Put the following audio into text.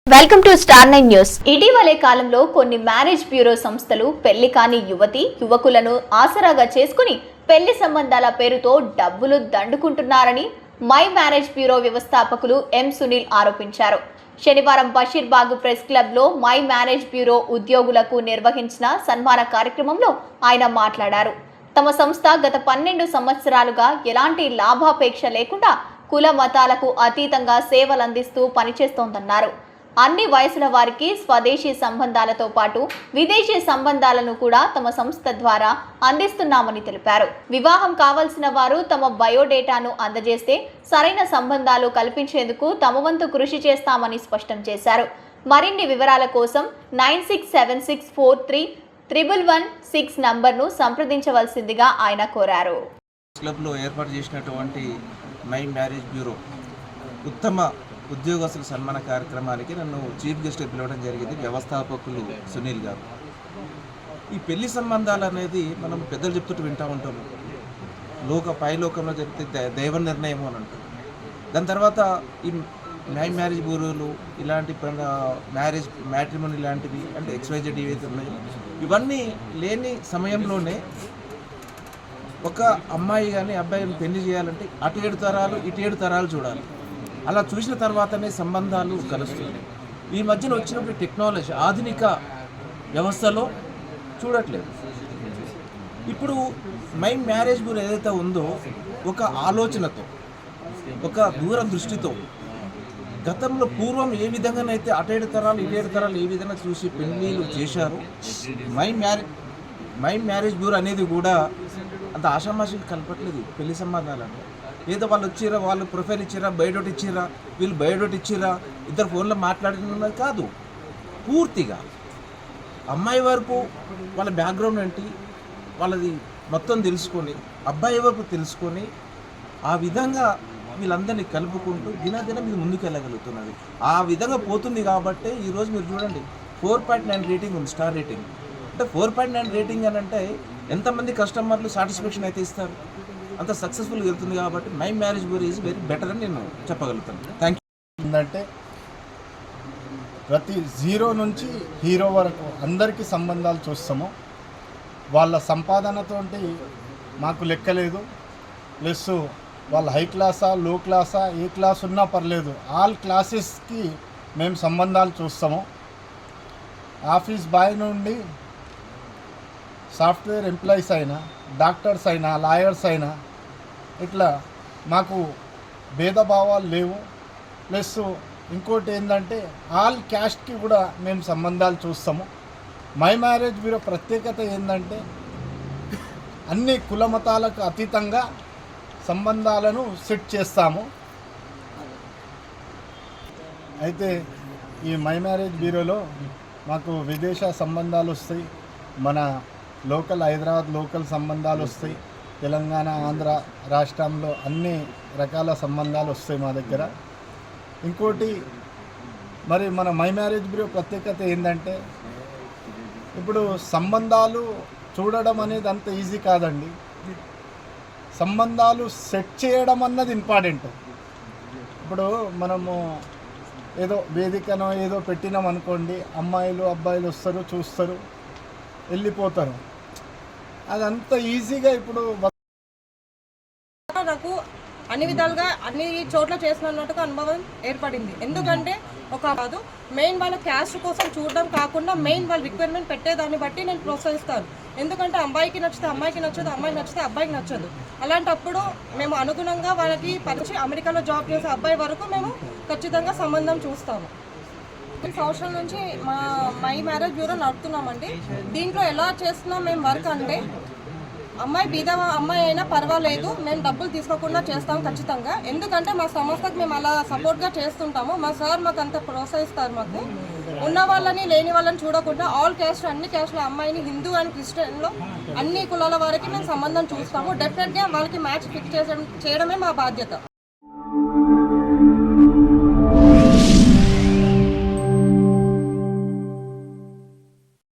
Welcome to star 9 news. ఇటీవలే కాలంలో కొన్ని మ్యారేజ్ బ్యూరో సంస్థలు పెళ్లి కాని యువకులను ఆసరాగా చేసుకుని పెళ్లి సంబంధాల పేరుతో డబ్బులు దండుకుంటున్నారని మై మ్యారేజ్ బ్యూరో వ్యవస్థాపకులు ఎం సునీల్ ఆరోపించారు. శనివారం బషీర్బాగ్ ప్రెస్ క్లబ్ లో మై మ్యారేజ్ బ్యూరో ఉద్యోగులకు నిర్వహించిన సన్మాన కార్యక్రమంలో ఆయన మాట్లాడారు. తమ సంస్థ గత 12 సంవత్సరాలుగా ఎలాంటి లాభాపేక్ష లేకుండా కుల మతాలకు అతీతంగా సేవలందిస్తూ పనిచేస్తోందన్నారు. అన్ని వయసుల వారికి స్వదేశీ సంబంధాలతో పాటు విదేశీ సంబంధాలను కూడా తమ సంస్థ ద్వారా అందిస్తున్నామని తెలిపారు. వివాహం కావాల్సిన వారు తమ బయోడేటాను అందజేస్తే సరైన సంబంధాలు కల్పించేందుకు తమ వంతు కృషి చేస్తామని స్పష్టం చేశారు. మరిన్ని వివరాల కోసం 9676431116 నంబర్ను సంప్రదించవలసిందిగా ఆయన కోరారు. క్లబ్లో ఏర్పాటు చేసినటువంటి మై మ్యారేజ్ బ్యూరో ఉత్తమ ఉద్యోగస్తుల సన్మాన కార్యక్రమానికి నన్ను చీఫ్ గెస్ట్గా పిలవడం జరిగింది. వ్యవస్థాపకులు సునీల్ గారు. ఈ పెళ్లి సంబంధాలు అనేది మనం పెద్దలు చెప్తుంటూ వింటూ ఉంటాము. పైలోకంలో జరిగితే దైవ నిర్ణయం అని అంటారు. దాని తర్వాత ఈ మ్యారేజ్ బ్యూరోలు ఇలాంటి మ్యాట్రిమోనీ లాంటివి అంటే XYZ ఏవైతే ఉన్నాయో ఇవన్నీ లేని సమయంలోనే ఒక అమ్మాయి కానీ అబ్బాయిని పెళ్లి చేయాలంటే అటు 7 తరాలు ఇటు 7 తరాలు చూడాలి. అలా చూసిన తర్వాతనే సంబంధాలు కలుస్తుంది. ఈ మధ్యన వచ్చినప్పుడు టెక్నాలజీ ఆధునిక వ్యవస్థలో చూడట్లేదు. ఇప్పుడు మై మ్యారేజ్ బ్యూరో ఏదైతే ఉందో ఒక ఆలోచనతో ఒక దూరదృష్టితో గతంలో పూర్వం ఏ విధంగానైతే అటు 7 తరాలు ఇటు 7 తరాలు ఏ విధంగా చూసి పెళ్లిళ్ళు చేశారు, మై మ్యారేజ్ బ్యూరో అనేది కూడా అంత ఆషామాషిగా కలపట్లేదు. పెళ్లి సంబంధాలను ఏదో వాళ్ళు వచ్చిరా, వాళ్ళు ప్రొఫైల్ ఇచ్చిరా, బయోడేట్ ఇచ్చిరా, వీళ్ళు బయోడేట్ ఇచ్చిరా, ఇద్దరు ఫోన్లో మాట్లాడుతున్నది కాదు. పూర్తిగా అమ్మాయి వరకు వాళ్ళ బ్యాక్గ్రౌండ్ ఏంటి వాళ్ళది మొత్తం తెలుసుకొని అబ్బాయి వరకు తెలుసుకొని ఆ విధంగా వీళ్ళందరినీ కలుపుకుంటూ దినదినం ఇది ముందుకు వెళ్ళగలుగుతున్నది. ఆ విధంగా పోతుంది కాబట్టి ఈరోజు మీరు చూడండి 4.9 రేటింగ్ ఉంది, స్టార్ రేటింగ్. అంటే 4.9 రేటింగ్ అని అంటే ఎంతమంది కస్టమర్లు సాటిస్ఫాక్షన్ అయితే ఇస్తారు, అంత సక్సెస్ఫుల్గా వెళ్తుంది. కాబట్టి my marriage bureau is very better అని నేను చెప్పగలుగుతాను. Thank you. ఏంటంటే ప్రతి జీరో నుంచి హీరో వరకు అందరికీ సంబంధాలు చూస్తాము. వాళ్ళ సంపాదనతో మాకు లెక్కలేదు. ప్లస్ వాళ్ళ హై క్లాసా లో క్లాసా ఏ క్లాస్ ఉన్నా పర్లేదు, ఆల్ క్లాసెస్కి మేము సంబంధాలు చూస్తాము. ఆఫీస్ బాయ్ నుండి సాఫ్ట్వేర్ ఎంప్లాయీస్ అయినా, డాక్టర్స్ అయినా, లాయర్స్ అయినా ఇట్లా మాకు భేదభావాలు లేవు. ప్లస్ ఇంకోటి ఏంటంటే ఆల్ క్యాస్ట్కి కూడా మేము సంబంధాలు చూస్తాము. మై మ్యారేజ్ బ్యూరో ప్రత్యేకత ఏంటంటే అన్ని కుల మతాలకు అతీతంగా సంబంధాలను సెట్ చేస్తాము. అయితే ఈ మై మ్యారేజ్ బ్యూరోలో మాకు విదేశ సంబంధాలు వస్తాయి, మన లోకల్ హైదరాబాద్ లోకల్ సంబంధాలు వస్తాయి, తెలంగాణ ఆంధ్ర రాష్ట్రంలో అన్ని రకాల సంబంధాలు వస్తాయి మా దగ్గర. ఇంకోటి మరి మన మై మ్యారేజ్ బ్యూరో ప్రత్యేకత ఏంటంటే ఇప్పుడు సంబంధాలు చూడడం అనేది అంత ఈజీ కాదండి. సంబంధాలు సెట్ చేయడం అన్నది ఇంపార్టెంట్. ఇప్పుడు మనము ఏదో వేదికనో ఏదో పెట్టినాం అనుకోండి, అమ్మాయిలు అబ్బాయిలు వస్తారు, చూస్తారు, వెళ్ళిపోతారు. అదంత ఈజీగా ఇప్పుడు నాకు అన్ని విధాలుగా అన్ని చోట్ల చేసినట్టుగా అనుభవం ఏర్పడింది. ఎందుకంటే ఒక కాదు మెయిన్ వాళ్ళ క్యాస్ట్ కోసం చూడడం కాకుండా మెయిన్ వాళ్ళ రిక్వైర్మెంట్ పెట్టేదాన్ని బట్టి నేను ప్రోత్సహిస్తాను. ఎందుకంటే అమ్మాయికి నచ్చితే అమ్మాయికి నచ్చదు, అమ్మాయికి నచ్చితే అబ్బాయికి నచ్చదు. అలాంటప్పుడు మేము అనుగుణంగా వాళ్ళకి పరిచి అమెరికాలో జాబ్ చేసే అబ్బాయి వరకు మేము ఖచ్చితంగా సంబంధం చూస్తాము. 2 సంవత్సరాల నుంచి మా మై మ్యారేజ్ బ్యూరో నడుపుతున్నామండి. దీంట్లో ఎలా చేస్తున్నాం మేము వర్క్ అంటే అమ్మాయి బీద అమ్మాయి అయినా పర్వాలేదు, మేము డబ్బులు తీసుకోకుండా చేస్తాం ఖచ్చితంగా. ఎందుకంటే మా సంస్థకు మేము అలా సపోర్ట్గా చేస్తుంటాము. మా సార్ మాకు అంత ప్రోత్సహిస్తారు. మాకు ఉన్న వాళ్ళని లేని వాళ్ళని చూడకుండా ఆల్ క్యాస్ట్ అన్ని క్యాస్ట్ల అమ్మాయిని హిందూ అండ్ క్రిస్టియన్లో అన్ని కులాల వారికి మేము సంబంధం చూస్తాము. డెఫినెట్గా వాళ్ళకి మ్యాచ్ ఫిక్స్ చేయడమే మా బాధ్యత.